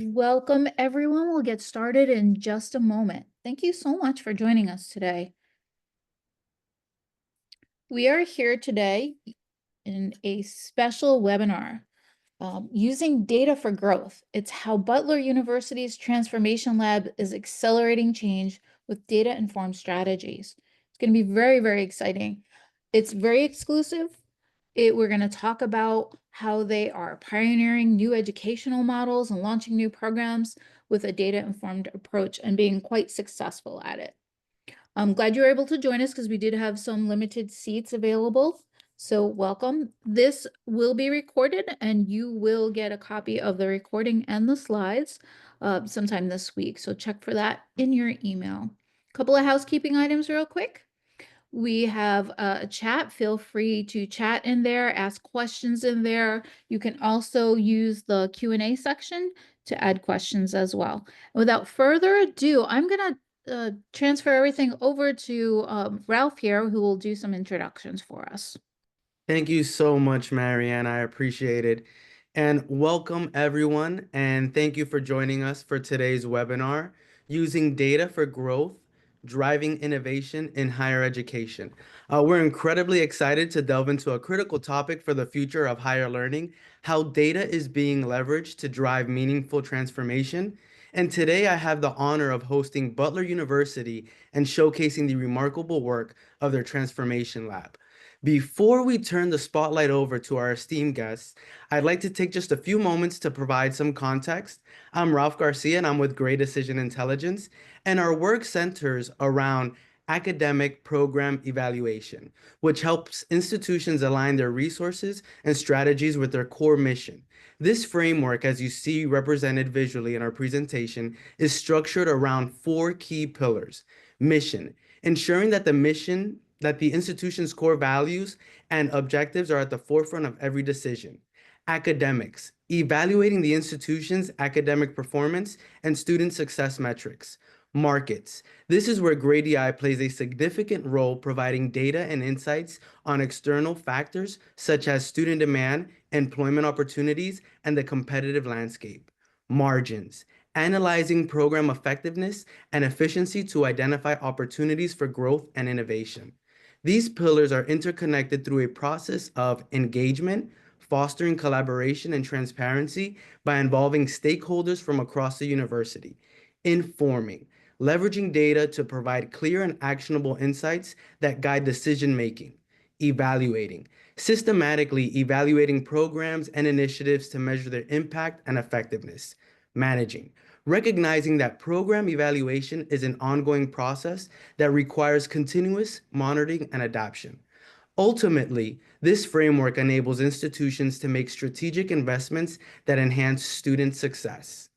Welcome, everyone. We'll get started in just a moment. Thank you so much for joining us today. We are here today in a special webinar, using data for growth. It's how Butler University's Transformation Lab is accelerating change with data-informed strategies. It's going to be very, very exciting. It's very exclusive. We're going to talk about how they are pioneering new educational models and launching new programs with a data-informed approach and being quite successful at it. I'm glad you were able to join us because we did have some limited seats available. So welcome. This will be recorded and you will get a copy of the recording and the slides sometime this week. So check for that in your email. A couple of housekeeping items real quick. We have a chat. Feel free to chat in there, ask questions in there. You can also use the Q&A section to add questions as well. Without further ado, I'm going to transfer everything over to Ralph here, who will do some introductions for us. Thank you so much, Marianne. I appreciate it. And welcome, everyone. And thank you for joining us for today's webinar, Using Data for Growth, Driving Innovation in Higher Education. We're incredibly excited to delve into a critical topic for the future of higher learning, how data is being leveraged to drive meaningful transformation. And today I have the honor of hosting Butler University and showcasing the remarkable work of their Transformation Lab. Before we turn the spotlight over to our esteemed guests, I'd like to take just a few moments to provide some context. I'm Ralph Garcia, and I'm with Gray Decision Intelligence, and our work centers around academic program evaluation, which helps institutions align their resources and strategies with their core mission. This framework, as you see represented visually in our presentation, is structured around four key pillars. Mission, ensuring that the institution's core values and objectives are at the forefront of every decision. Academics, evaluating the institution's academic performance and student success metrics. Markets, this is where Grade EI plays a significant role providing data and insights on external factors such as student demand, employment opportunities, and the competitive landscape. Margins, analyzing program effectiveness and efficiency to identify opportunities for growth and innovation. These pillars are interconnected through a process of engagement, fostering collaboration and transparency by involving stakeholders from across the university. Informing, leveraging data to provide clear and actionable insights that guide decision-making. Evaluating, systematically evaluating programs and initiatives to measure their impact and effectiveness. Managing, recognizing that program evaluation is an ongoing process that requires continuous monitoring and adaptation. Ultimately, this framework enables institutions to make strategic investments that enhance student success.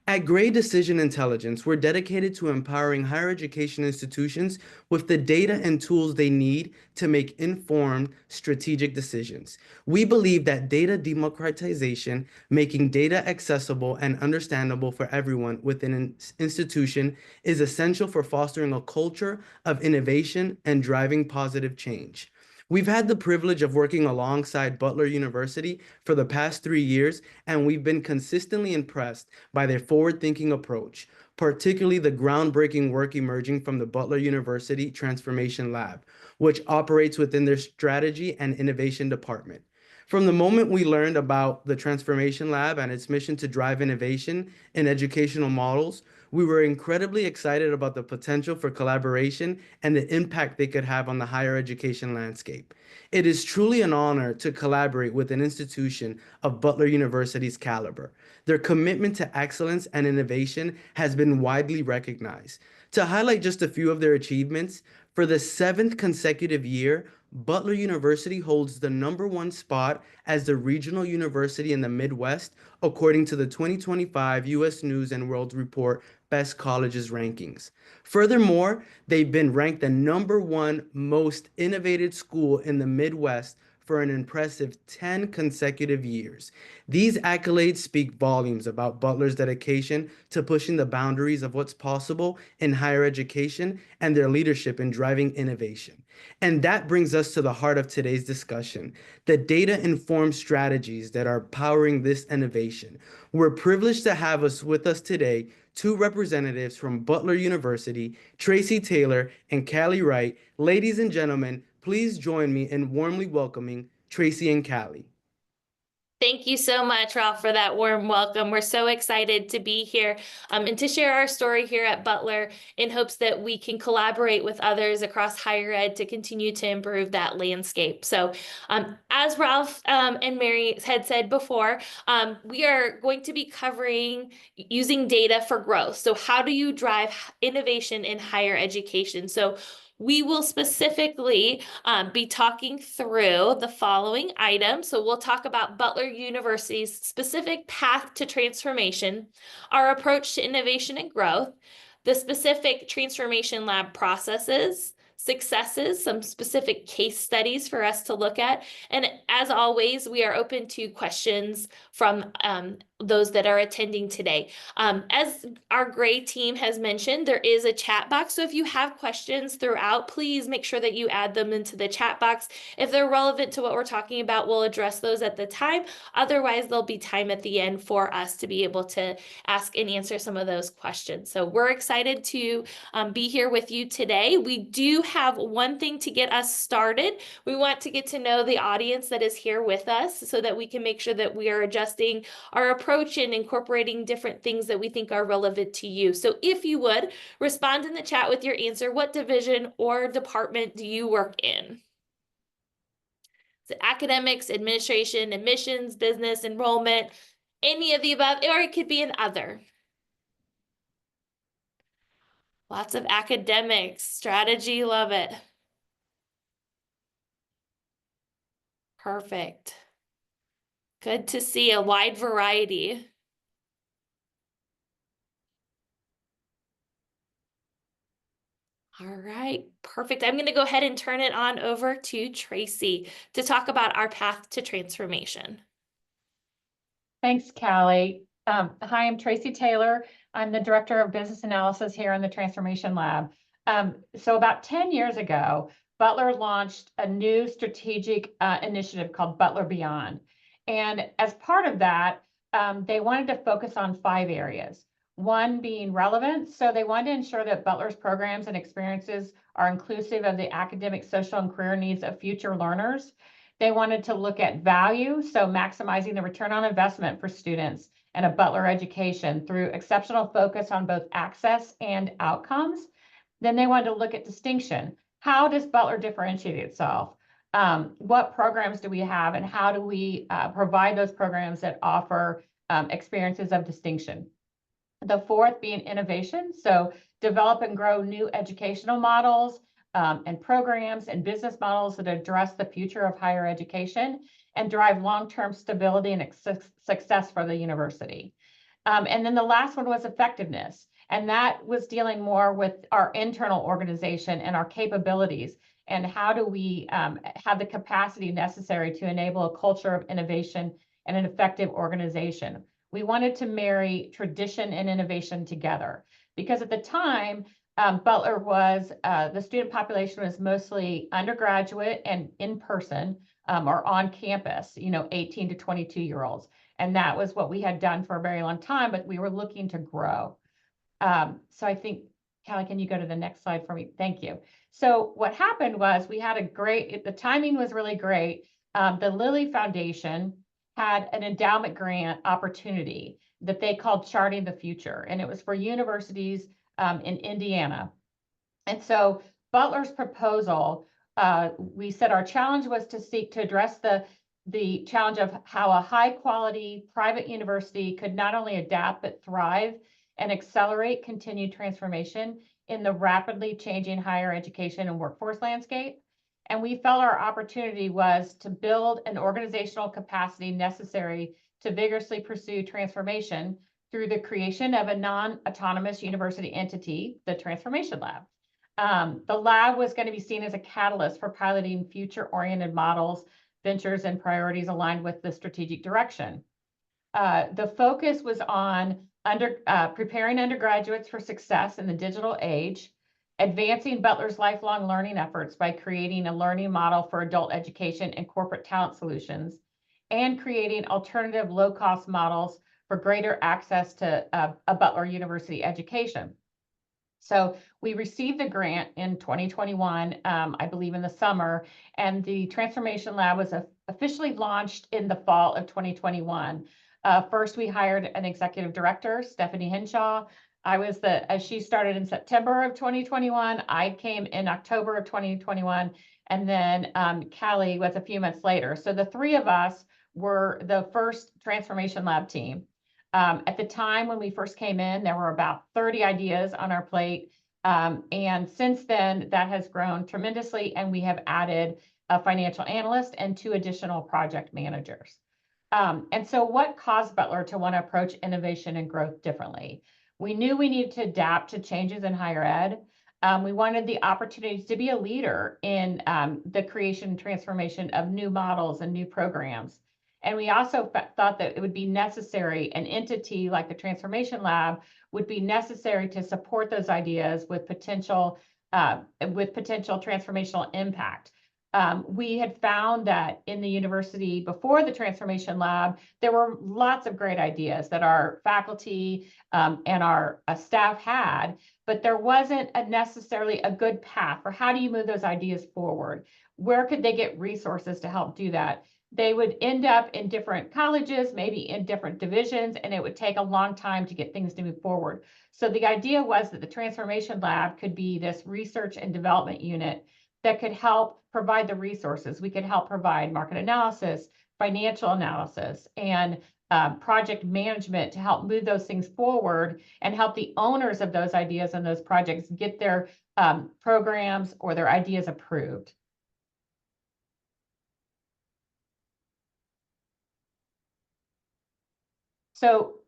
At Gray Decision Intelligence, we're dedicated to empowering higher education institutions with the data and tools they need to make informed strategic decisions. We believe that data democratization, making data accessible and understandable for everyone within an institution, is essential for fostering a culture of innovation and driving positive change. We've had the privilege of working alongside Butler University for the past 3 years, and we've been consistently impressed by their forward-thinking approach, particularly the groundbreaking work emerging from the Butler University Transformation Lab, which operates within their strategy and innovation department. From the moment we learned about the Transformation Lab and its mission to drive innovation in educational models, we were incredibly excited about the potential for collaboration and the impact they could have on the higher education landscape. It is truly an honor to collaborate with an institution of Butler University's caliber. Their commitment to excellence and innovation has been widely recognized. To highlight just a few of their achievements, for the seventh consecutive year, Butler University holds the #1 spot as the regional university in the Midwest, according to the 2025 U.S. News and World Report Best Colleges rankings. Furthermore, they've been ranked the #1 most innovative school in the Midwest for an impressive 10 consecutive years. These accolades speak volumes about Butler's dedication to pushing the boundaries of what's possible in higher education and their leadership in driving innovation. And that brings us to the heart of today's discussion, the data-informed strategies that are powering this innovation. We're privileged to have with us today two representatives from Butler University, Tracy Taylor and Callie Wright. Ladies and gentlemen, please join me in warmly welcoming Tracy and Callie. Thank you so much, Ralph, for that warm welcome. We're so excited to be here and to share our story here at Butler in hopes that we can collaborate with others across higher ed to continue to improve that landscape. So as Ralph and Mary had said before, we are going to be covering using data for growth. So how do you drive innovation in higher education? So we will specifically be talking through the following items. So we'll talk about Butler University's specific path to transformation, our approach to innovation and growth, the specific transformation lab processes, successes, some specific case studies for us to look at. And as always, we are open to questions from those that are attending today. As our Gray team has mentioned, there is a chat box. So if you have questions throughout, please make sure that you add them into the chat box. If they're relevant to what we're talking about, we'll address those at the time. Otherwise, there'll be time at the end for us to be able to ask and answer some of those questions. So we're excited to be here with you today. We do have one thing to get us started. We want to get to know the audience that is here with us so that we can make sure that we are adjusting our approach and incorporating different things that we think are relevant to you. So if you would, respond in the chat with your answer. What division or department do you work in? Is it academics, administration, admissions, business, enrollment, any of the above, or it could be an other? Lots of academics, strategy, love it. Perfect. Good to see a wide variety. All right, perfect. I'm going to go ahead and turn it on over to Tracy to talk about our path to transformation. Thanks, Callie. Hi, I'm Tracy Taylor. I'm the Director of Business Analysis here in the Transformation Lab. So about 10 years ago, Butler launched a new strategic initiative called Butler Beyond. And as part of that, they wanted to focus on 5 areas. One being relevance. So they wanted to ensure that Butler's programs and experiences are inclusive of the academic, social, and career needs of future learners. They wanted to look at value, so maximizing the return on investment for students and a Butler education through exceptional focus on both access and outcomes. Then they wanted to look at distinction. How does Butler differentiate itself? What programs do we have, and how do we provide those programs that offer experiences of distinction? The fourth being innovation, so develop and grow new educational models and programs and business models that address the future of higher education and drive long-term stability and success for the university. And then the last one was effectiveness, and that was dealing more with our internal organization and our capabilities, and how do we have the capacity necessary to enable a culture of innovation and an effective organization. We wanted to marry tradition and innovation together because at the time, Butler was, the student population was mostly undergraduate and in person or on campus, 18 to 22-year-olds. And that was what we had done for a very long time, but we were looking to grow. So I think, Callie, can you go to the next slide for me? Thank you. So what happened was we had the timing was really great. The Lilly Foundation had an endowment grant opportunity that they called Charting the Future, and it was for universities in Indiana. And so Butler's proposal, we said our challenge was to seek to address the challenge of how a high quality private university could not only adapt, but thrive and accelerate continued transformation in the rapidly changing higher education and workforce landscape. And we felt our opportunity was to build an organizational capacity necessary to vigorously pursue transformation through the creation of a non-autonomous university entity, the Transformation Lab. The lab was going to be seen as a catalyst for piloting future-oriented models ventures and priorities aligned with the strategic direction. The focus was on preparing undergraduates for success in the digital age, advancing Butler's lifelong learning efforts by creating a learning model for adult education and corporate talent solutions, and creating alternative low-cost models for greater access to a Butler University education. So we received the grant in 2021, I believe in the summer, and the Transformation Lab was officially launched in the fall of 2021. First, we hired an executive director, Stephanie Henshaw. She started in September of 2021. I came in October of 2021, and then Callie was a few months later. So the three of us were the first Transformation Lab team. At the time when we first came in, there were about 30 ideas on our plate. And since then, that has grown tremendously, and we have added a financial analyst and 2 additional project managers. And so what caused Butler to want to approach innovation and growth differently? We knew we needed to adapt to changes in higher ed. We wanted the opportunities to be a leader in the creation and transformation of new models and new programs. And we also thought that it would be necessary, an entity like the Transformation Lab would be necessary to support those ideas with potential transformational impact. We had found that in the university before the Transformation Lab, there were lots of great ideas that our faculty and our staff had, but there wasn't necessarily a good path for how do you move those ideas forward? Where could they get resources to help do that? They would end up in different colleges, maybe in different divisions, and it would take a long time to get things to move forward. So the idea was that the Transformation Lab could be this research and development unit that could help provide the resources. We could help provide market analysis, financial analysis, and project management to help move those things forward and help the owners of those ideas and those projects get their programs or their ideas approved. So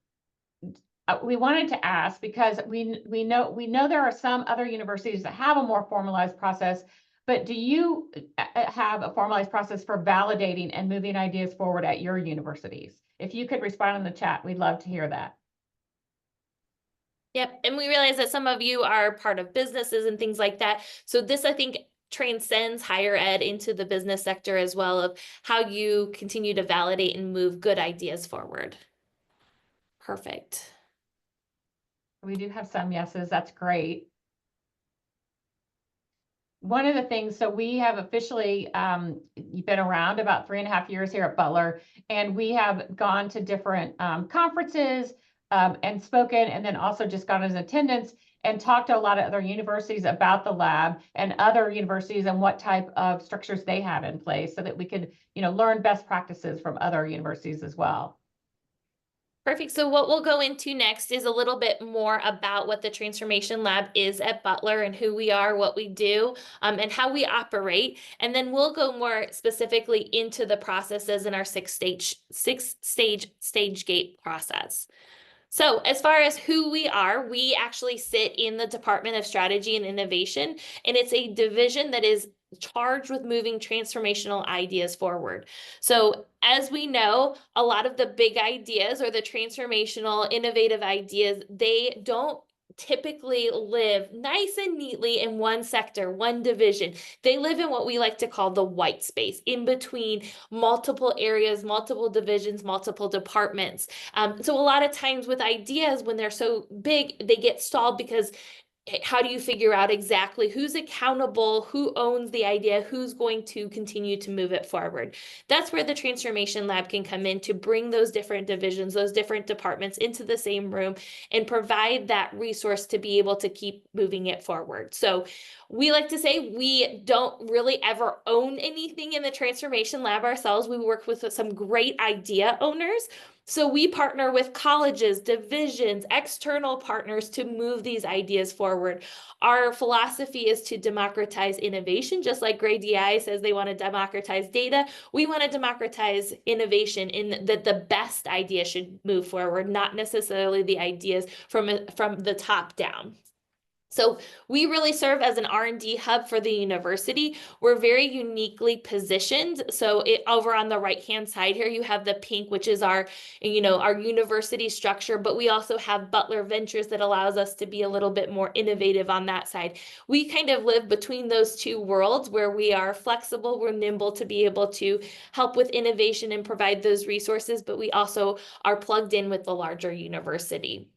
we wanted to ask, because we know there are some other universities that have a more formalized process, but do you have a formalized process for validating and moving ideas forward at your universities? If you could respond in the chat, we'd love to hear that. Yep, and we realize that some of you are part of businesses and things like that. So this, I think, transcends higher ed into the business sector as well, of how you continue to validate and move good ideas forward. Perfect. We do have some yeses. That's great. One of the things, so we have officially been around about 3.5 years here at Butler, and we have gone to different conferences and spoken, and then also just gone as attendance and talked to a lot of other universities about the lab and other universities and what type of structures they have in place, so that we could, learn best practices from other universities as well. Perfect. So what we'll go into next is a little bit more about what the Transformation Lab is at Butler and who we are, what we do, and how we operate. And then we'll go more specifically into the processes in our six-stage stage gate process. So as far as who we are, we actually sit in the Department of Strategy and Innovation, and it's a division that is charged with moving transformational ideas forward. So as we know, a lot of the big ideas or the transformational innovative ideas, they don't typically live nice and neatly in one sector, one division. They live in what we like to call the white space, in between multiple areas, multiple divisions, multiple departments. So a lot of times with ideas, when they're so big, they get stalled because how do you figure out exactly who's accountable, who owns the idea, who's going to continue to move it forward? That's where the Transformation Lab can come in to bring those different divisions, those different departments into the same room and provide that resource to be able to keep moving it forward. So we like to say we don't really ever own anything in the Transformation Lab ourselves. We work with some great idea owners. So we partner with colleges, divisions, external partners to move these ideas forward. Our philosophy is to democratize innovation, just like Gray DI says they want to democratize data. We want to democratize innovation in that the best idea should move forward, not necessarily the ideas from the top down. So we really serve as an R&D hub for the university. We're very uniquely positioned. So over on the right-hand side here, you have the pink, which is our university structure, but we also have Butler Ventures that allows us to be a little bit more innovative on that side. We kind of live between those two worlds where we are flexible, we're nimble to be able to help with innovation and provide those resources, but we also are plugged in with the larger university.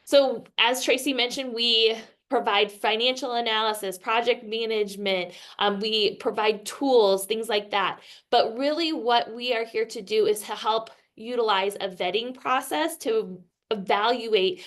So as Tracy mentioned, we provide financial analysis, project management, we provide tools, things like that. But really what we are here to do is to help utilize a vetting process to evaluate.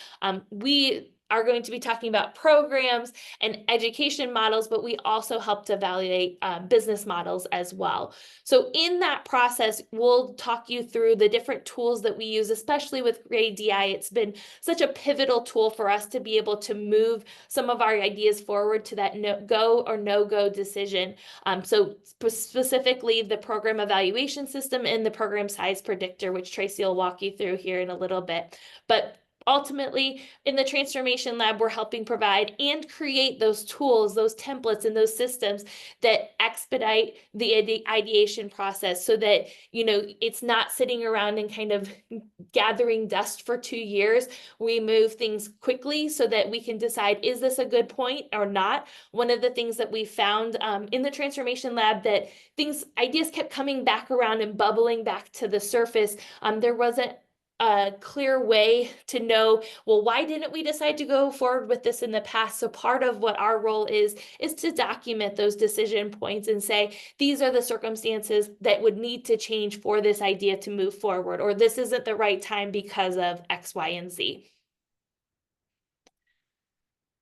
We are going to be talking about programs and education models, but we also help to evaluate business models as well. So in that process, we'll talk you through the different tools that we use, especially with Grade DI. It's been such a pivotal tool for us to be able to move some of our ideas forward to that go or no-go decision. So specifically the program evaluation system and the program size predictor, which Tracy will walk you through here in a little bit. But ultimately, in the Transformation Lab, we're helping provide and create those tools, those templates, and those systems that expedite the ideation process so that, it's not sitting around and kind of gathering dust for 2 years. We move things quickly so that we can decide, is this a good point or not? One of the things that we found in the Transformation Lab that ideas kept coming back around and bubbling back to the surface. There wasn't a clear way to know, well, why didn't we decide to go forward with this in the past? So part of what our role is to document those decision points and say, these are the circumstances that would need to change for this idea to move forward, or this isn't the right time because of X, Y, and Z.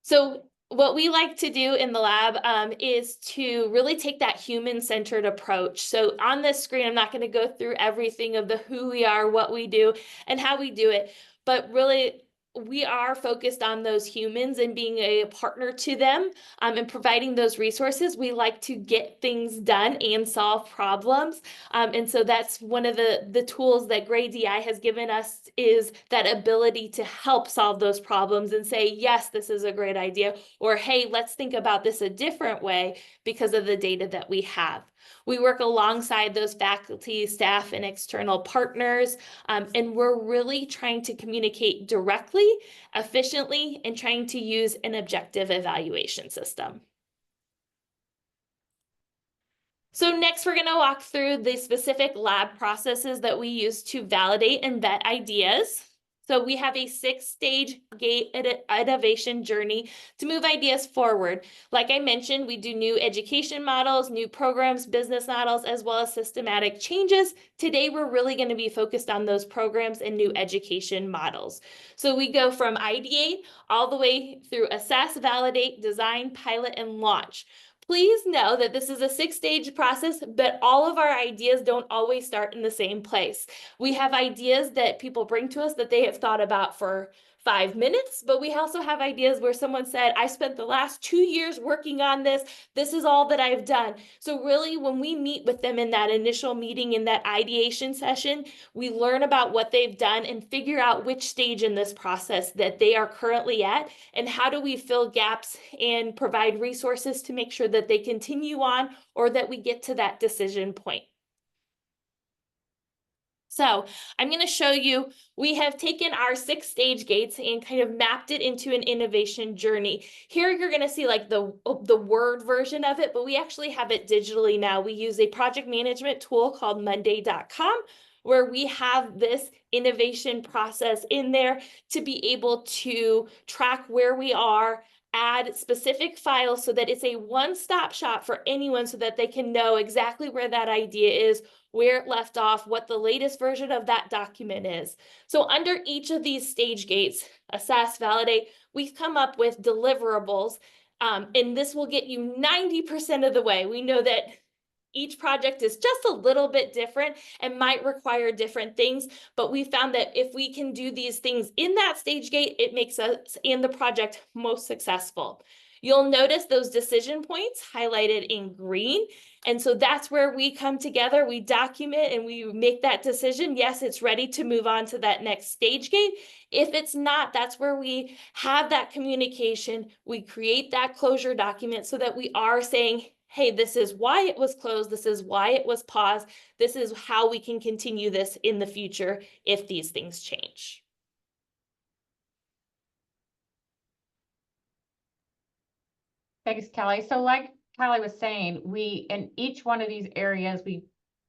So what we like to do in the lab is to really take that human-centered approach. So on this screen, I'm not going to go through everything of the who we are, what we do, and how we do it, but really we are focused on those humans and being a partner to them and providing those resources. We like to get things done and solve problems. And so that's one of the tools that Grade DI has given us, is that ability to help solve those problems and say, yes, this is a great idea, or hey, let's think about this a different way because of the data that we have. We work alongside those faculty, staff, and external partners, and we're really trying to communicate directly, efficiently, and trying to use an objective evaluation system. So next, we're going to walk through the specific lab processes that we use to validate and vet ideas. So we have a 6-stage gate innovation journey to move ideas forward. Like I mentioned, we do new education models, new programs, business models, as well as systematic changes. Today, we're really going to be focused on those programs and new education models. So we go from ideate all the way through assess, validate, design, pilot, and launch. Please know that this is a 6-stage process, but all of our ideas don't always start in the same place. We have ideas that people bring to us that they have thought about for 5 minutes, but we also have ideas where someone said, I spent the last 2 years working on this. This is all that I've done. So really, when we meet with them in that initial meeting, in that ideation session, we learn about what they've done and figure out which stage in this process that they are currently at, and how do we fill gaps and provide resources to make sure that they continue on or that we get to that decision point. So I'm going to show you, we have taken our 6-stage gates and kind of mapped it into an innovation journey. Here you're going to see like the word version of it, but we actually have it digitally now. We use a project management tool called Monday.com, where we have this innovation process in there to be able to track where we are, add specific files so that it's a one-stop shop for anyone so that they can know exactly where that idea is, where it left off, what the latest version of that document is. So under each of these stage gates, assess, validate, we've come up with deliverables, and this will get you 90% of the way. We know that each project is just a little bit different and might require different things, but we found that if we can do these things in that stage gate, it makes us and the project most successful. You'll notice those decision points highlighted in green. And so that's where we come together, we document and we make that decision. Yes, it's ready to move on to that next stage gate. If it's not, that's where we have that communication. We create that closure document so that we are saying, hey, this is why it was closed. This is why it was paused. This is how we can continue this in the future if these things change. Thanks, Kelly. So like Kelly was saying, we, in each one of these areas, we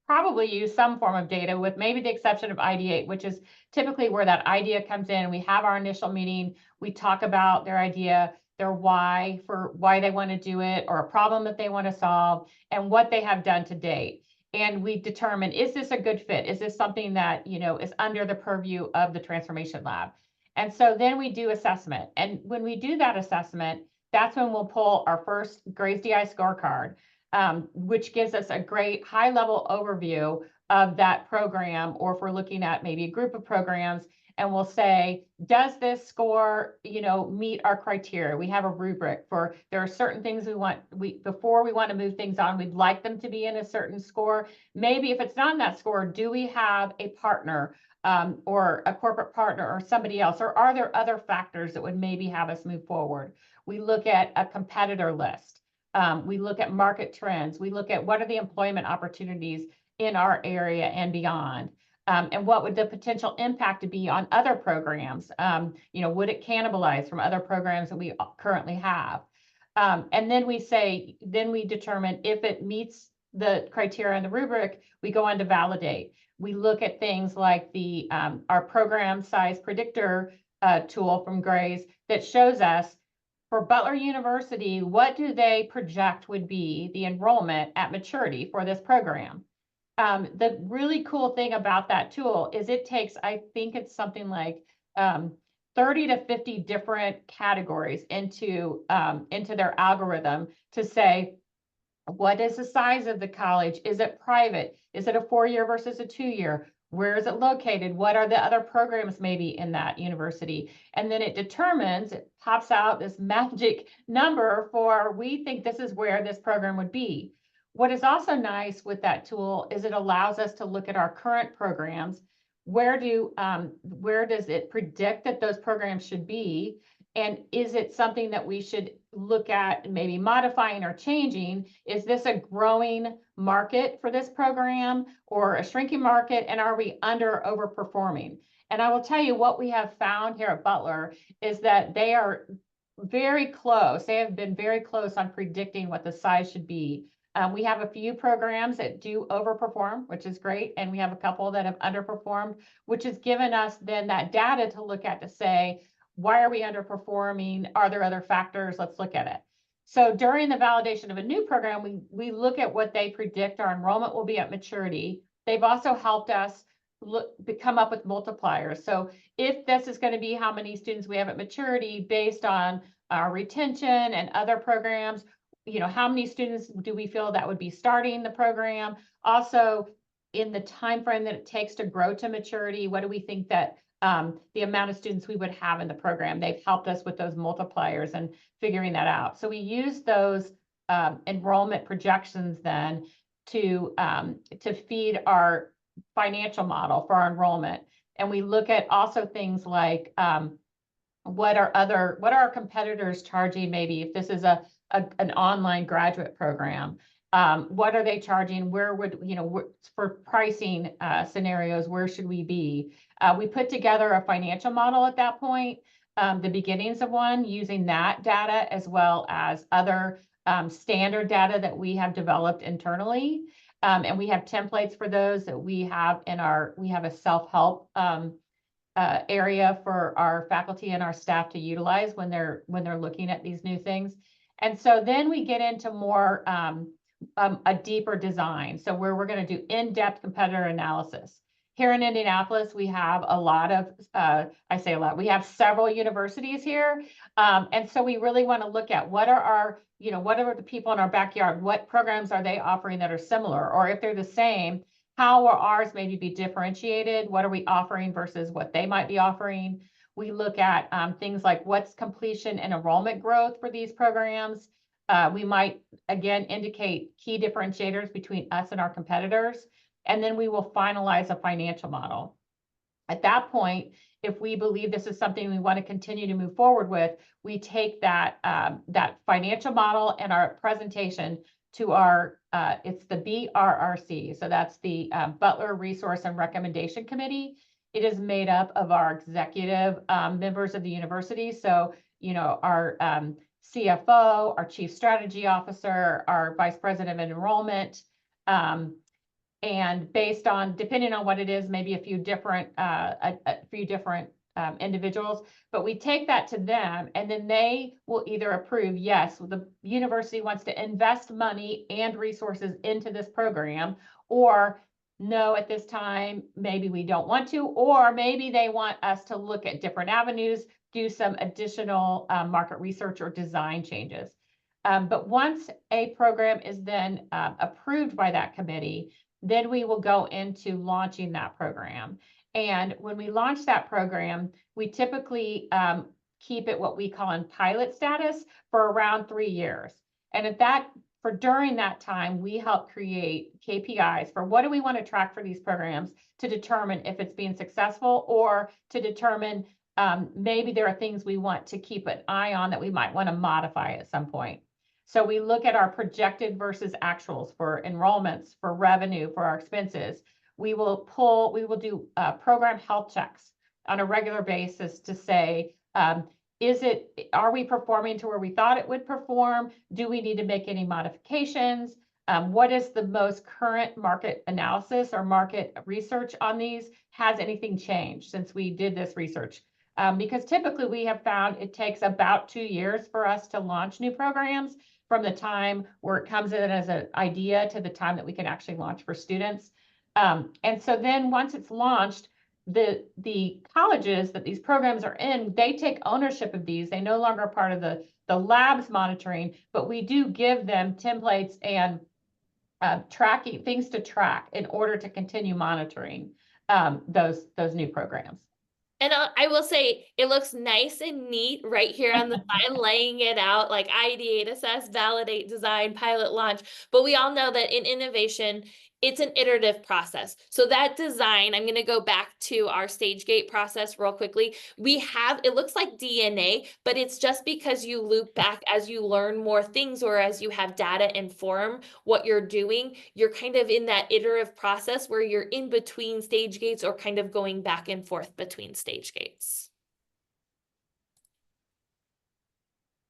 probably use some form of data, with maybe the exception of ideate, which is typically where that idea comes in. We have our initial meeting, we talk about their idea, their why, for why they want to do it, or a problem that they want to solve, and what they have done to date. And we determine, is this a good fit? Is this something that, you know, is under the purview of the Transformation Lab? And so then we do assessment. And when we do that assessment, that's when we'll pull our first Gray's DI scorecard, which gives us a great high-level overview of that program, or if we're looking at maybe a group of programs, and we'll say, does this score, you know, meet our criteria? We have a rubric for, there are certain things before we want to move things on, we'd like them to be in a certain score. Maybe if it's not in that score, do we have a partner, or a corporate partner or somebody else, or are there other factors that would maybe have us move forward? We look at a competitor list. We look at market trends. We look at what are the employment opportunities in our area and beyond. And what would the potential impact be on other programs? You know, would it cannibalize from other programs that we currently have? And then we determine if it meets the criteria in the rubric, we go on to validate. We look at things like the our program size predictor tool from Gray's that shows us, for Butler University, what do they project would be the enrollment at maturity for this program? The really cool thing about that tool is it takes, I think it's something like 30 to 50 different categories into their algorithm to say, what is the size of the college? Is it private? Is it a 4-year versus a 2-year? Where is it located? What are the other programs maybe in that university? And then it determines, it pops out this magic number for, we think this is where this program would be. What is also nice with that tool is it allows us to look at our current programs. Where does it predict that those programs should be? And is it something that we should look at maybe modifying or changing? Is this a growing market for this program or a shrinking market? And are we under overperforming? And I will tell you what we have found here at Butler is that they are very close. They have been very close on predicting what the size should be. We have a few programs that do overperform, which is great. And we have a couple that have underperformed, which has given us then that data to look at to say, why are we underperforming? Are there other factors? Let's look at it. So during the validation of a new program, we look at what they predict our enrollment will be at maturity. They've also helped us come up with multipliers. So if this is going to be how many students we have at maturity based on our retention and other programs, you know, how many students do we feel that would be starting the program? Also, in the time frame that it takes to grow to maturity, what do we think that the amount of students we would have in the program? They've helped us with those multipliers and figuring that out. So we use those enrollment projections then to feed our financial model for our enrollment. And we look at also things like what are our competitors charging? Maybe if this is an online graduate program, what are they charging? Where would, you know, for pricing scenarios, where should we be? We put together a financial model at that point, the beginnings of one, using that data as well as other standard data that we have developed internally. And we have templates for those that we have we have a self-help area for our faculty and our staff to utilize when they're looking at these new things. And so then we get into more a deeper design. So where we're going to do in-depth competitor analysis. Here in Indianapolis, we have a lot of, I say a lot, we have several universities here. And so we really want to look at what are the people in our backyard, what programs are they offering that are similar? Or if they're the same, how will ours maybe be differentiated? What are we offering versus what they might be offering? We look at things like what's completion and enrollment growth for these programs. We might, again, indicate key differentiators between us and our competitors, and then we will finalize a financial model. At that point, if we believe this is something we want to continue to move forward with, we take that, that financial model and our presentation to our, it's the BRRC. So that's the Butler Resource and Recommendation Committee. It is made up of our executive members of the university. So, you know, our CFO, our Chief Strategy Officer, our Vice President of Enrollment, and based on, depending on what it is, maybe a few different individuals, but we take that to them and then they will either approve, yes, the university wants to invest money and resources into this program, or no, at this time, maybe we don't want to, or maybe they want us to look at different avenues, do some additional market research or design changes. But once a program is then approved by that committee, then we will go into launching that program. And when we launch that program, we typically keep it what we call in pilot status for around 3 years. And at that, during that time, we help create KPIs for what do we want to track for these programs to determine if it's being successful, or to determine maybe there are things we want to keep an eye on that we might want to modify at some point. So we look at our projected versus actuals for enrollments, for revenue, for our expenses. We will do program health checks on a regular basis to say, are we performing to where we thought it would perform? Do we need to make any modifications? What is the most current market analysis or market research on these? Has anything changed since we did this research? Because typically we have found it takes about 2 years for us to launch new programs, from the time where it comes in as an idea to the time that we can actually launch for students. And so then once it's launched, the colleges that these programs are in, they take ownership of these. They no longer are part of the lab's monitoring, but we do give them templates and tracking things to track in order to continue monitoring those new programs. And I will say it looks nice and neat right here on the side, laying it out like ideate, assess, validate, design, pilot, launch. But we all know that in innovation, it's an iterative process. So that design, I'm going to go back to our stage gate process real quickly. We have, it looks like DNA, but it's just because you loop back as you learn more things, or as you have data inform what you're doing, you're kind of in that iterative process where you're in between stage gates, or kind of going back and forth between stage gates.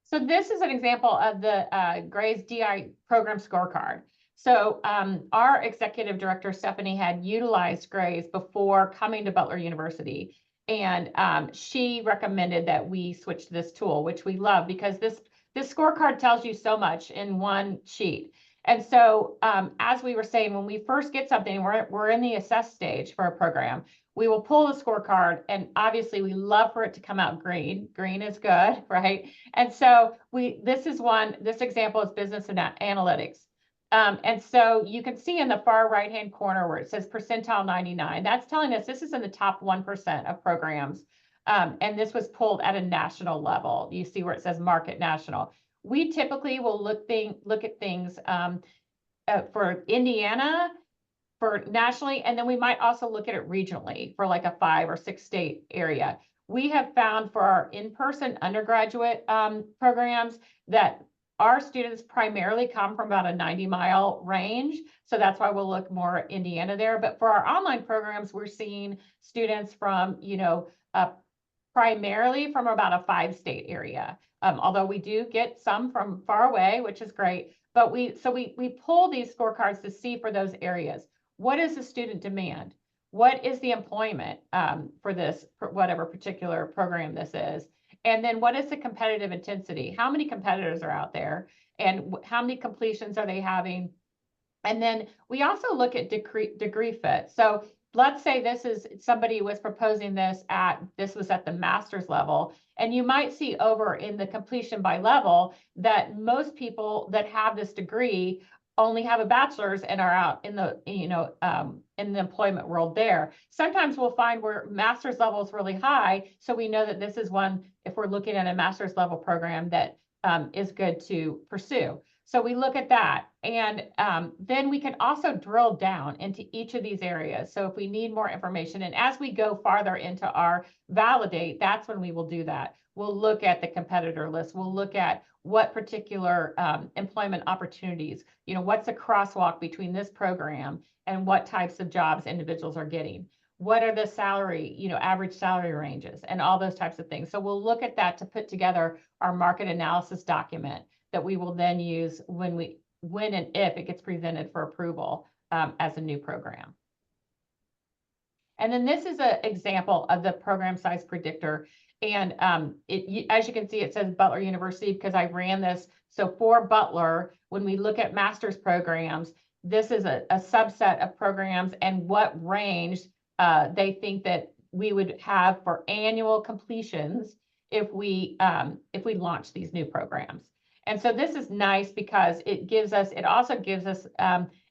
So this is an example of the Gray's DI program scorecard. So our executive director, Stephanie, had utilized Gray's before coming to Butler University. And she recommended that we switch to this tool, which we love, because this scorecard tells you so much in one sheet. And so as we were saying, when we first get something, we're in the assess stage for a program, we will pull the scorecard, and obviously we love for it to come out green. Green is good, right? And so this example is business and analytics. And so you can see in the far right-hand corner where it says percentile 99, that's telling us this is in the top 1% of programs. And this was pulled at a national level. You see where it says market national. We typically will look at things for Indiana, for nationally, and then we might also look at it regionally for like a 5 or 6 state area. We have found for our in-person undergraduate programs that our students primarily come from about a 90-mile range. So that's why we'll look more at Indiana there. But for our online programs, we're seeing students from, primarily from about a 5-state area. Although we do get some from far away, which is great. But we pull these scorecards to see for those areas. What is the student demand? What is the employment for whatever particular program this is? And then what is the competitive intensity? How many competitors are out there? And how many completions are they having? And then we also look at degree fit. So let's say somebody was proposing this was at the master's level. And you might see over in the completion by level that most people that have this degree only have a bachelor's and are out in the, in the employment world there. Sometimes we'll find where master's level is really high, so we know that this is one, if we're looking at a master's level program, that is good to pursue. So we look at that, and then we can also drill down into each of these areas. So if we need more information, and as we go farther into our validate, that's when we will do that. We'll look at the competitor list. We'll look at what particular employment opportunities, what's the crosswalk between this program and what types of jobs individuals are getting. What are the salary, average salary ranges and all those types of things. So we'll look at that to put together our market analysis document that we will then use when and if it gets presented for approval as a new program. And then this is an example of the program size predictor. And as you can see, it says Butler University because I ran this. So for Butler, when we look at master's programs, this is a subset of programs and what range they think that we would have for annual completions if we launch these new programs. And so this is nice because it also gives us,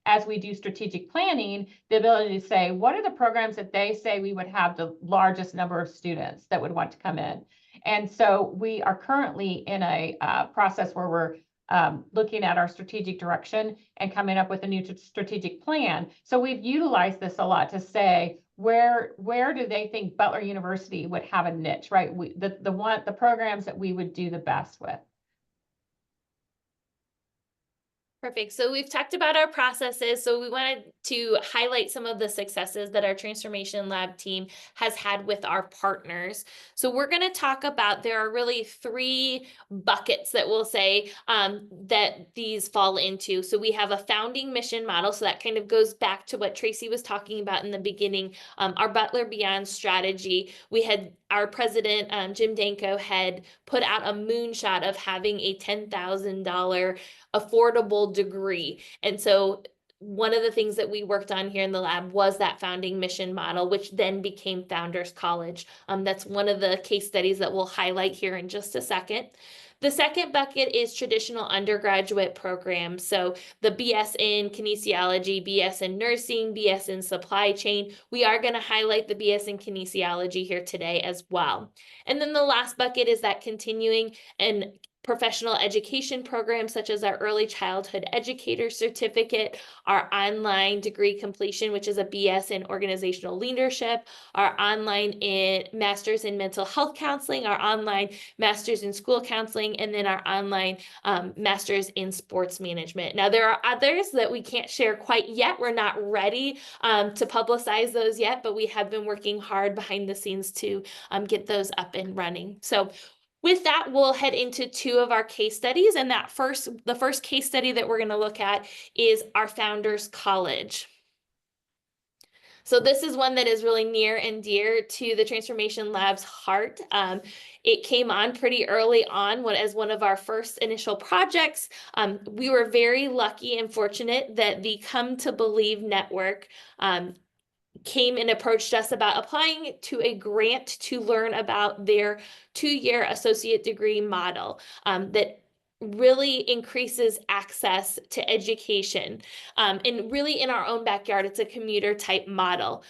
as we do strategic planning, the ability to say, what are the programs that they say we would have the largest number of students that would want to come in? And so we are currently in a process where we're looking at our strategic direction and coming up with a new strategic plan. So we've utilized this a lot to say, where do they think Butler University would have a niche, right? The programs that we would do the best with. Perfect. So we've talked about our processes. So we wanted to highlight some of the successes that our Transformation Lab team has had with our partners. So we're going to talk about, there are really 3 buckets that we'll say that these fall into. So we have a founding mission model. So that kind of goes back to what Tracy was talking about in the beginning, our Butler Beyond strategy. We had our president, Jim Danko, had put out a moonshot of having a $10,000 affordable degree. And so one of the things that we worked on here in the lab was that founding mission model, which then became Founders College. That's one of the case studies that we'll highlight here in just a second. The second bucket is traditional undergraduate programs. So the BS in kinesiology, BS in nursing, BS in supply chain. We are going to highlight the BS in kinesiology here today as well. And then the last bucket is that continuing and professional education programs such as our early childhood educator certificate, our online degree completion, which is a BS in organizational leadership, our online master's in mental health counseling, our online master's in school counseling, and then our online master's in sports management. Now, there are others that we can't share quite yet. We're not ready to publicize those yet, but we have been working hard behind the scenes to get those up and running. So with that, we'll head into 2 of our case studies. And the first case study that we're going to look at is our Founders College. So this is one that is really near and dear to the Transformation Lab's heart. It came on pretty early on as one of our first initial projects. We were very lucky and fortunate that the Come to Believe network came and approached us about applying to a grant to learn about their 2-year associate degree model that really increases access to education. And really in our own backyard, it's a commuter type model.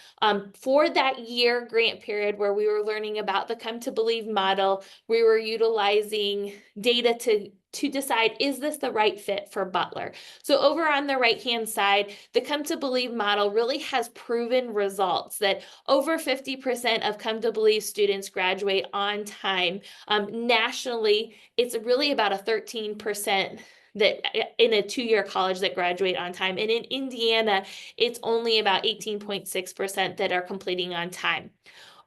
For that year grant period where we were learning about the Come to Believe model, we were utilizing data to decide, is this the right fit for Butler? So over on the right-hand side, the Come to Believe model really has proven results that over 50% of Come to Believe students graduate on time. Nationally, it's really about a 13% that in a 2-year college that graduate on time. And in Indiana, it's only about 18.6% that are completing on time.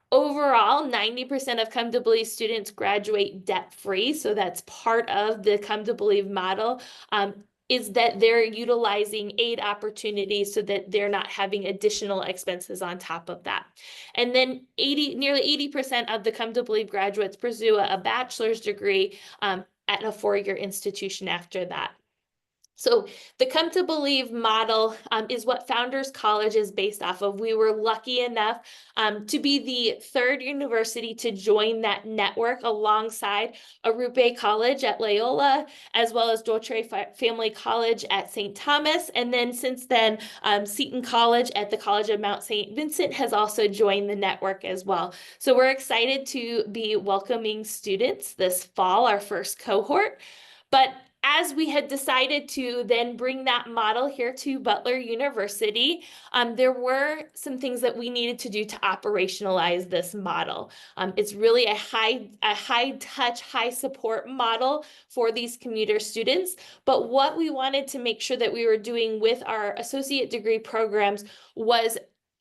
Overall, 90% of Come to Believe students graduate debt-free. So that's part of the Come to Believe model, is that they're utilizing aid opportunities so that they're not having additional expenses on top of that. And then nearly 80% of the Come to Believe graduates pursue a bachelor's degree at a 4-year institution after that. So the Come to Believe model is what Founders College is based off of. We were lucky enough to be the third university to join that network alongside Arupe College at Loyola, as well as Dotre Family College at St. Thomas. And then since then, Seton College at the College of Mount St. Vincent has also joined the network as well. So we're excited to be welcoming students this fall, our first cohort. But as we had decided to then bring that model here to Butler University, there were some things that we needed to do to operationalize this model. It's really a high touch, high support model for these commuter students. But what we wanted to make sure that we were doing with our associate degree programs was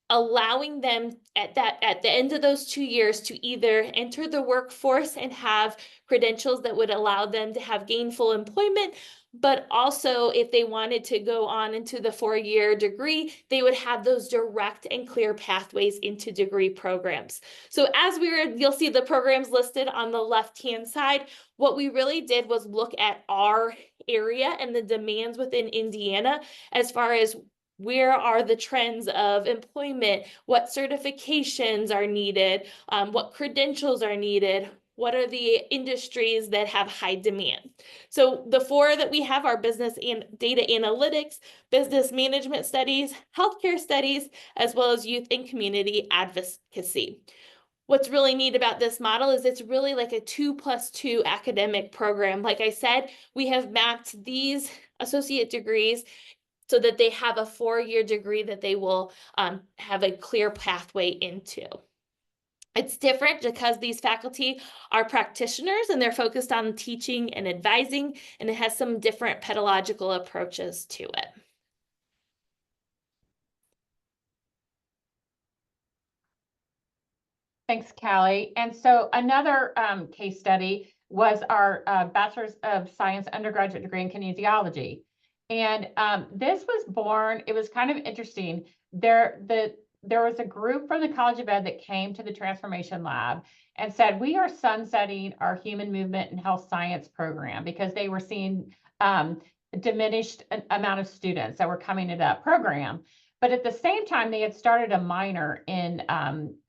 allowing them at the end of those 2 years to either enter the workforce and have credentials that would allow them to have gainful employment, but also if they wanted to go on into the 4-year degree, they would have those direct and clear pathways into degree programs. So as you'll see the programs listed on the left-hand side. What we really did was look at our area and the demands within Indiana as far as where are the trends of employment, what certifications are needed, what credentials are needed, what are the industries that have high demand. So the 4 that we have are business and data analytics, business management studies, healthcare studies, as well as youth and community advocacy. What's really neat about this model is it's really like a 2+2 academic program. Like I said, we have mapped these associate degrees so that they have a 4-year degree that they will have a clear pathway into. It's different because these faculty are practitioners and they're focused on teaching and advising, and it has some different pedagogical approaches to it. Thanks, Callie. And so another case study was our Bachelor's of Science undergraduate degree in kinesiology. And this was born, it was kind of interesting. There was a group from the College of Ed that came to the Transformation Lab and said, we are sunsetting our human movement and health science program because they were seeing diminished amount of students that were coming to that program. But at the same time, they had started a minor in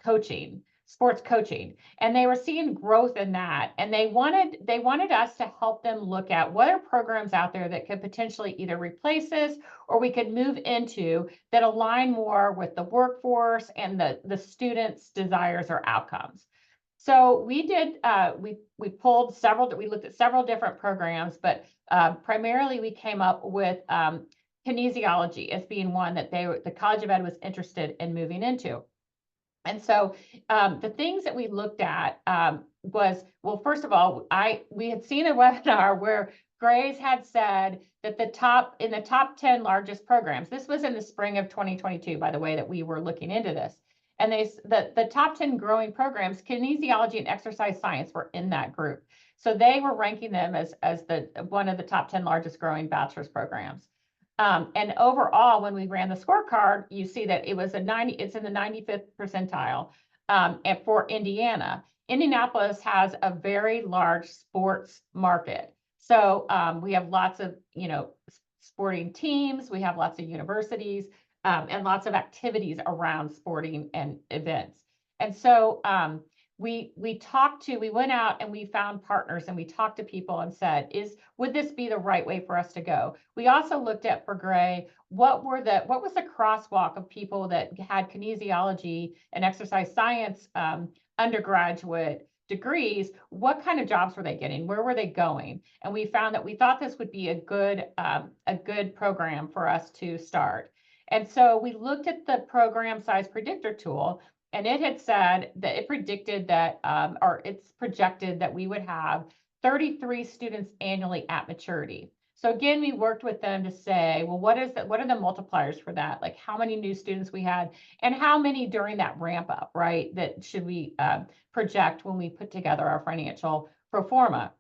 coaching, sports coaching, and they were seeing growth in that. And they wanted us to help them look at what are programs out there that could potentially either replace this or we could move into that align more with the workforce and the students' desires or outcomes. So we did, we pulled several, we looked at several different programs, but primarily we came up with kinesiology as being one that the College of Ed was interested in moving into. And so the things that we looked at was, well, first of all, we had seen a webinar where Grace had said that in the top 10 largest programs, this was in the spring of 2022, by the way, that we were looking into this. And the top 10 growing programs, kinesiology and exercise science were in that group. So they were ranking them as one of the top 10 largest growing bachelor's programs. And overall, when we ran the scorecard, you see that it's in the 95th percentile. And for Indiana, Indianapolis has a very large sports market. So we have lots of, sporting teams, we have lots of universities, and lots of activities around sporting and events. And so we went out and we found partners and we talked to people and said, would this be the right way for us to go? We also looked at, for Gray, what was the crosswalk of people that had kinesiology and exercise science undergraduate degrees? What kind of jobs were they getting? Where were they going? And we found that we thought this would be a good program for us to start. And so we looked at the program size predictor tool, and it had said that it predicted that, or it's projected that we would have 33 students annually at maturity. So again, we worked with them to say, well, what are the multipliers for that? Like how many new students we had and how many during that ramp up, right? That should we project when we put together our financial pro forma.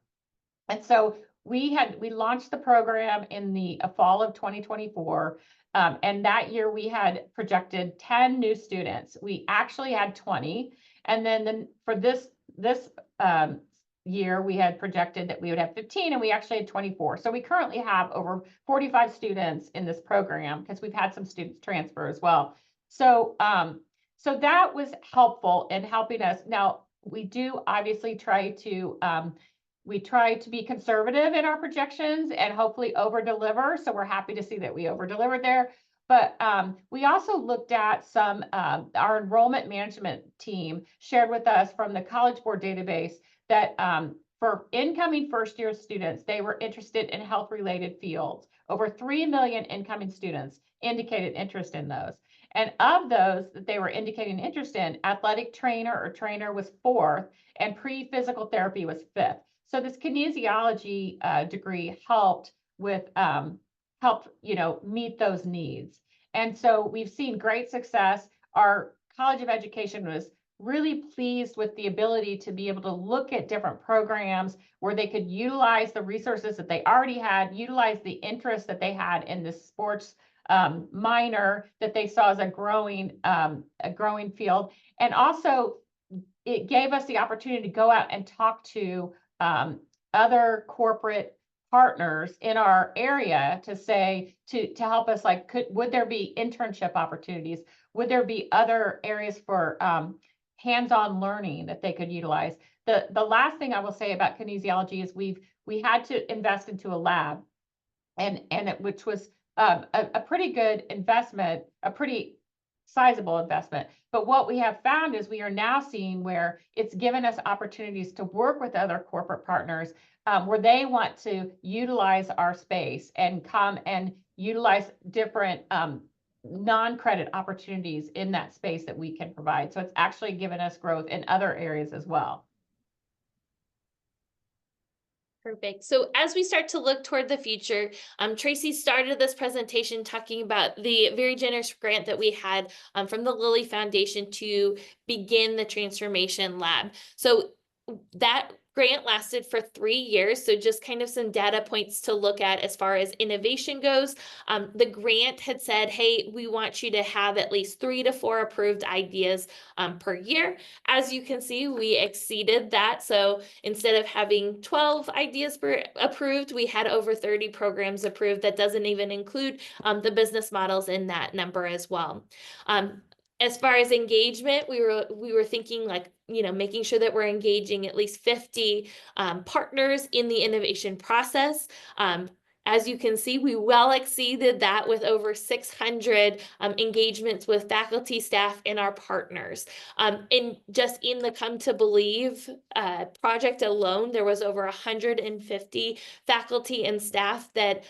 And so we launched the program in the fall of 2024. And that year we had projected 10 new students. We actually had 20. And then for this year, we had projected that we would have 15, and we actually had 24. So we currently have over 45 students in this program because we've had some students transfer as well. So, so that was helpful in helping us. Now, we do obviously try to be conservative in our projections and hopefully over deliver. So we're happy to see that we over delivered there. But we also looked at some, our enrollment management team shared with us from the College Board database that for incoming first-year students, they were interested in health-related fields. Over 3 million incoming students indicated interest in those. And of those that they were indicating interest in, athletic trainer was 4th, and pre-physical therapy was 5th. So this kinesiology degree helped with meet those needs. And so we've seen great success. Our College of Education was really pleased with the ability to be able to look at different programs where they could utilize the resources that they already had, utilize the interest that they had in this sports minor that they saw as a growing field. And also it gave us the opportunity to go out and talk to other corporate partners in our area to say, to help us, like, would there be internship opportunities? Would there be other areas for hands-on learning that they could utilize? The last thing I will say about kinesiology is we had to invest into a lab, which was a pretty good investment, a pretty sizable investment. But what we have found is we are now seeing where it's given us opportunities to work with other corporate partners where they want to utilize our space and come and utilize different non-credit opportunities in that space that we can provide. So it's actually given us growth in other areas as well. Perfect. So as we start to look toward the future, Tracy started this presentation talking about the very generous grant that we had from the Lilly Foundation to begin the Transformation Lab. So that grant lasted for 3 years. So just kind of some data points to look at as far as innovation goes. The grant had said, hey, we want you to have at least 3 to 4 approved ideas per year. As you can see, we exceeded that. So instead of having 12 ideas approved, we had over 30 programs approved. That doesn't even include the business models in that number as well. As far as engagement, we were thinking, like, making sure that we're engaging at least 50 partners in the innovation process. As you can see, we well exceeded that with over 600 engagements with faculty, staff, and our partners. And just in the Come to Believe project alone, there was over 150 faculty and staff that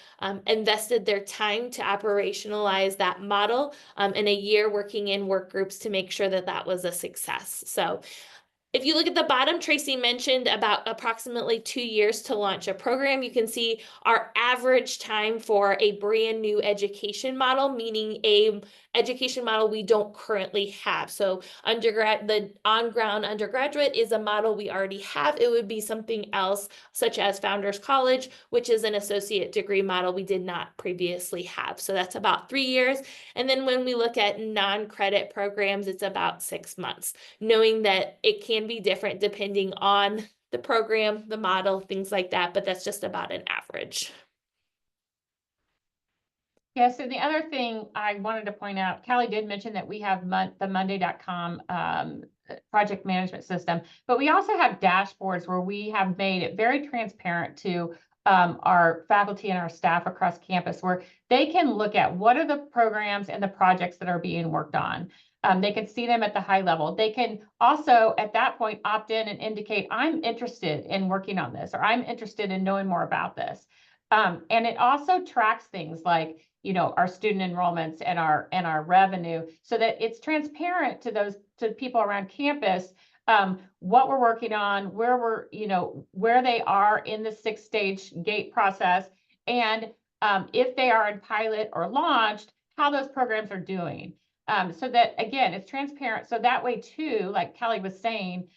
invested their time to operationalize that model in a year working in work groups to make sure that that was a success. So if you look at the bottom, Tracy mentioned about approximately 2 years to launch a program. You can see our average time for a brand new education model, meaning a education model we don't currently have. So the on-ground undergraduate is a model we already have. It would be something else, such as Founders College, which is an associate degree model we did not previously have. So that's about 3 years. And then when we look at non-credit programs, it's about 6 months, knowing that it can be different depending on the program, the model, things like that, but that's just about an average. Yes, and the other thing I wanted to point out, Callie did mention that we have the Monday.com project management system, but we also have dashboards where we have made it very transparent to our faculty and our staff across campus, where they can look at what are the programs and the projects that are being worked on. They can see them at the high level. They can also, at that point, opt in and indicate, I'm interested in working on this, or I'm interested in knowing more about this. And it also tracks things like, our student enrollments and our revenue, so that it's transparent to people around campus, what we're working on, where they are in the 6-stage gate process, and if they are in pilot or launched, how those programs are doing. So that, again, it's transparent. So that way too, like Callie was saying,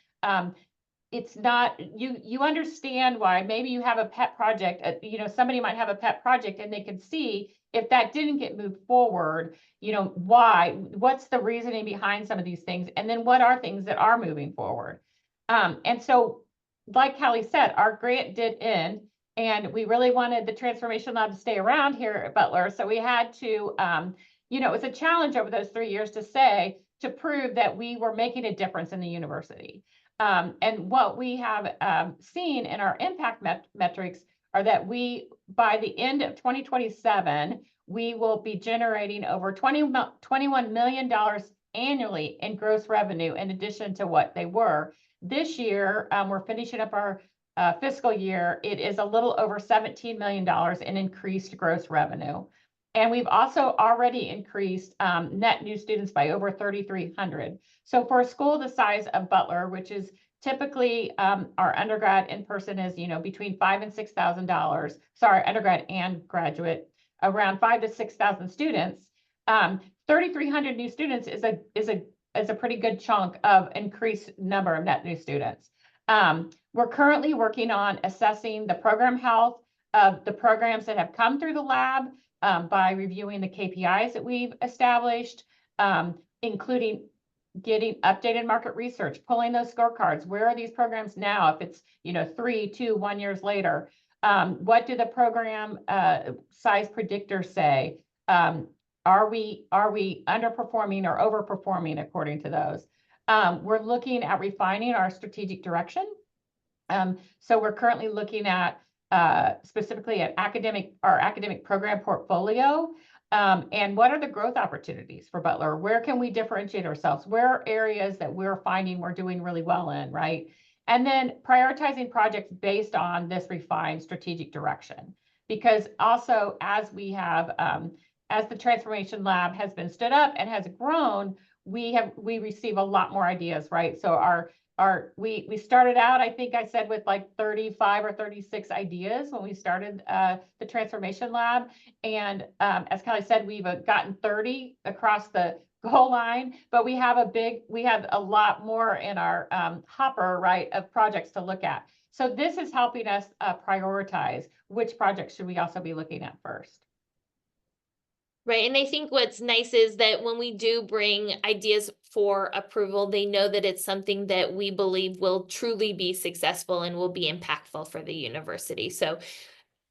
it's not, you understand why maybe you have a pet project, somebody might have a pet project, and they can see if that didn't get moved forward, what's the reasoning behind some of these things? And then what are things that are moving forward? And so like Callie said, our grant did end, and we really wanted the Transformation Lab to stay around here at Butler. So we had to, it was a challenge over those 3 years to prove that we were making a difference in the university. And what we have seen in our impact metrics are that by the end of 2027, we will be generating over $21 million annually in gross revenue, in addition to what they were. This year, we're finishing up our fiscal year. It is a little over $17 million in increased gross revenue. And we've also already increased net new students by over 3,300. So for a school the size of Butler, which is typically our undergrad in person is, between $5,000 and $6,000. Sorry, undergrad and graduate, around 5,000 to 6,000 students. 3,300 new students is a pretty good chunk of increased number of net new students. We're currently working on assessing the program health of the programs that have come through the lab by reviewing the KPIs that we've established, including getting updated market research, pulling those scorecards. Where are these programs now? If it's 3, 2, 1 years later, what do the program size predictors say? Are we underperforming or overperforming according to those? We're looking at refining our strategic direction. So we're currently looking at specifically at our academic program portfolio. And what are the growth opportunities for Butler? Where can we differentiate ourselves? Where are areas that we're finding we're doing really well in, right? And then prioritizing projects based on this refined strategic direction. Because also, as we have, as the Transformation Lab has been stood up and has grown, we receive a lot more ideas, right? So we started out, I think I said, with like 35 or 36 ideas when we started the Transformation Lab. And as Kelly said, we've gotten 30 across the goal line, but we have a lot more in our hopper, right, of projects to look at. So this is helping us prioritize which projects should we also be looking at first. Right. And I think what's nice is that when we do bring ideas for approval, they know that it's something that we believe will truly be successful and will be impactful for the university. So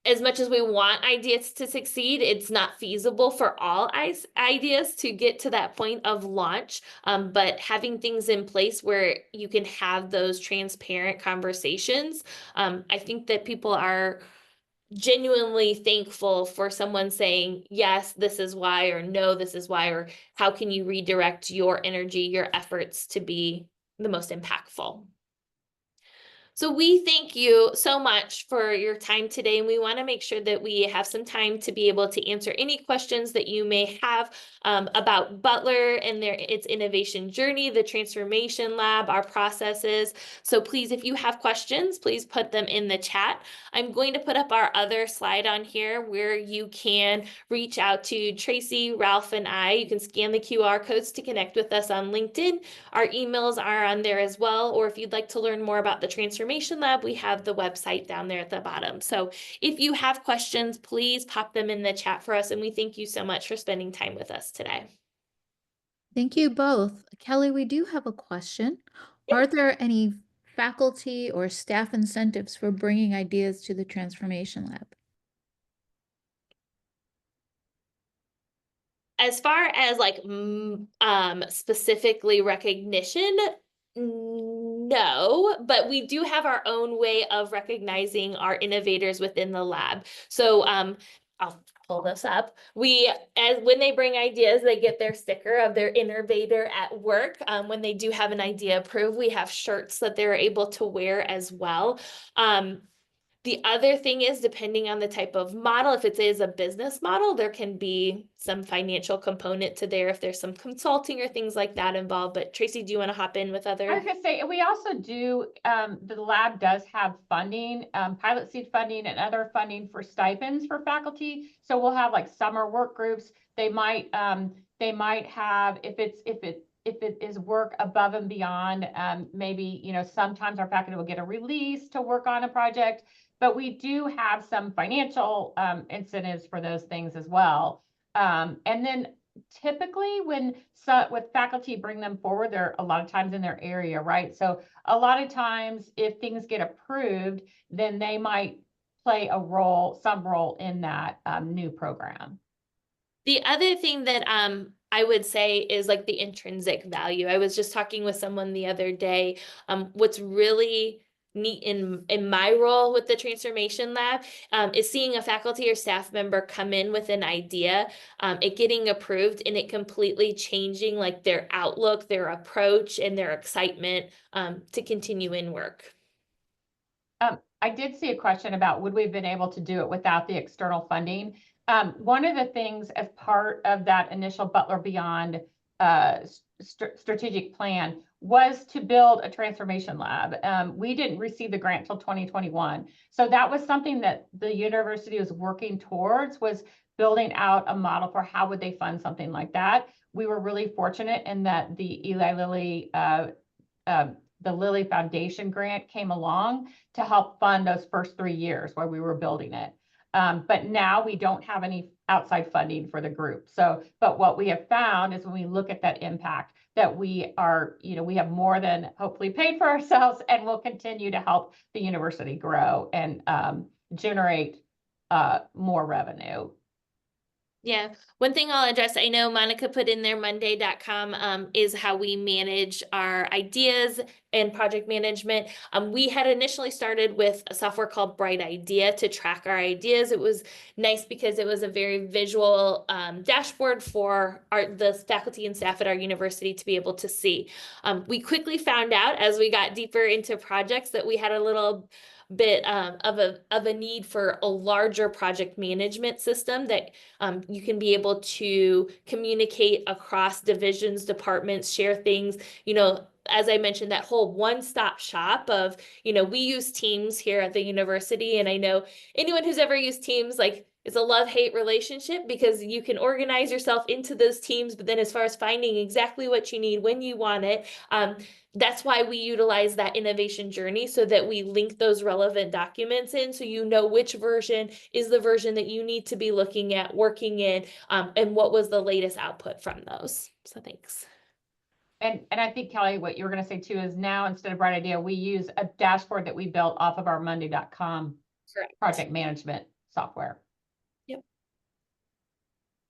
as much as we want ideas to succeed, it's not feasible for all ideas to get to that point of launch. But having things in place where you can have those transparent conversations, I think that people are genuinely thankful for someone saying, yes, this is why, or no, this is why, or how can you redirect your energy, your efforts to be the most impactful. So we thank you so much for your time today, and we want to make sure that we have some time to be able to answer any questions that you may have about Butler and its innovation journey, the Transformation Lab, our processes. So please, if you have questions, please put them in the chat. I'm going to put up our other slide on here where you can reach out to Tracy, Ralph, and I. You can scan the QR codes to connect with us on LinkedIn. Our emails are on there as well, or if you'd like to learn more about the Transformation Lab, we have the website down there at the bottom. So if you have questions, please pop them in the chat for us, and we thank you so much for spending time with us today. Thank you both. Kelly, we do have a question. Are there any faculty or staff incentives for bringing ideas to the Transformation Lab? As far as like specifically recognition, no, but we do have our own way of recognizing our innovators within the lab. So I'll pull this up. When they bring ideas, they get their sticker of their innovator at work. When they do have an idea approved, we have shirts that they're able to wear as well. The other thing is, depending on the type of model, if it is a business model, there can be some financial component to there if there's some consulting or things like that involved. But Tracy, do you want to hop in with other? I was going to say, we also do, the lab does have funding, pilot seed funding and other funding for stipends for faculty. So we'll have like summer work groups. They might have, if it is work above and beyond, maybe, sometimes our faculty will get a release to work on a project. But we do have some financial incentives for those things as well. And then typically when with faculty bring them forward, they're a lot of times in their area, right? So a lot of times if things get approved, then they might play some role in that new program. The other thing that I would say is like the intrinsic value. I was just talking with someone the other day. What's really neat in my role with the Transformation Lab is seeing a faculty or staff member come in with an idea, it getting approved, and it completely changing like their outlook, their approach, and their excitement to continue in work. I did see a question about would we have been able to do it without the external funding? One of the things as part of that initial Butler Beyond strategic plan was to build a transformation lab. We didn't receive the grant till 2021. So that was something that the university was working towards, was building out a model for how would they fund something like that. We were really fortunate in that the Eli Lilly the Lilly Foundation grant came along to help fund those first 3 years while we were building it. But now we don't have any outside funding for the group. So, but what we have found is when we look at that impact, that we are, we have more than hopefully paid for ourselves, and we'll continue to help the university grow and generate more revenue. Yeah, one thing I'll address, I know Monica put in there Monday.com is how we manage our ideas and project management. We had initially started with a software called Bright Idea to track our ideas. It was nice because it was a very visual dashboard for the faculty and staff at our university to be able to see. We quickly found out as we got deeper into projects that we had a little bit of a need for a larger project management system that you can be able to communicate across divisions, departments, share things, as I mentioned, that whole one-stop shop of, we use Teams here at the university. And I know anyone who's ever used Teams, like, it's a love-hate relationship because you can organize yourself into those teams, but then as far as finding exactly what you need when you want it, that's why we utilize that innovation journey so that we link those relevant documents in so you know which version is the version that you need to be looking at, working in, and what was the latest output from those. So thanks. And I think, Kelly, what you were going to say too is now instead of Bright Idea, we use a dashboard that we built off of our Monday.com project management software. Yep.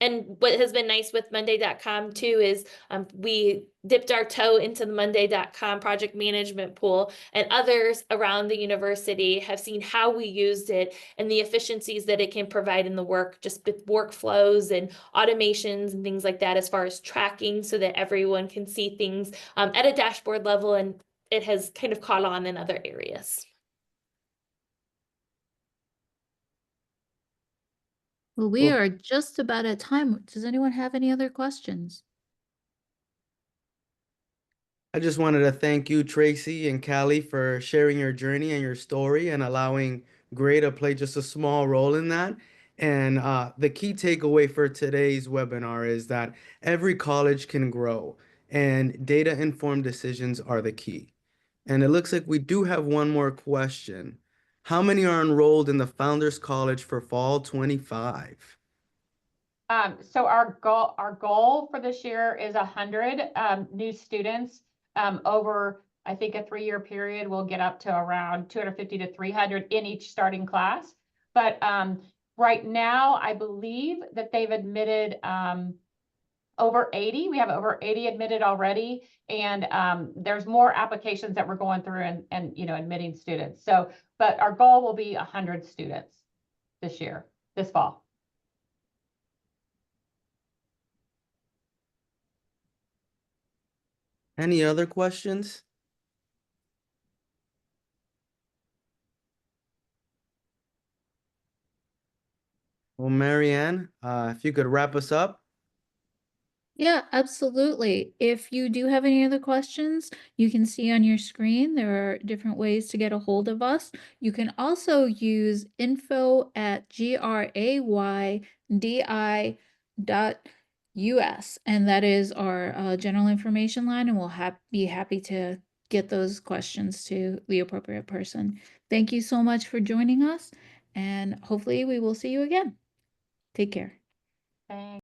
And what has been nice with Monday.com too is we dipped our toe into the Monday.com project management pool, and others around the university have seen how we used it and the efficiencies that it can provide in the work, just with workflows and automations and things like that, as far as tracking so that everyone can see things at a dashboard level, and it has kind of caught on in other areas. Well, we are just about at time. Does anyone have any other questions? I just wanted to thank you, Tracy and Callie, for sharing your journey and your story and allowing Gray to play just a small role in that. And the key takeaway for today's webinar is that every college can grow, and data-informed decisions are the key. And it looks like we do have one more question. How many are enrolled in the Founders College for fall 25? So our goal for this year is 100 new students over, I think, a 3-year period. We'll get up to around 250 to 300 in each starting class. But right now, I believe that they've admitted over 80. We have over 80 admitted already, and there's more applications that we're going through and admitting students. So, but our goal will be 100 students this fall. Any other questions? Well, Marianne, if you could wrap us up. Yeah, absolutely. If you do have any other questions, you can see on your screen, there are different ways to get a hold of us. You can also use info@graydI.us, and that is our general information line, and we'll be happy to get those questions to the appropriate person. Thank you so much for joining us, and hopefully we will see you again. Take care. Thanks.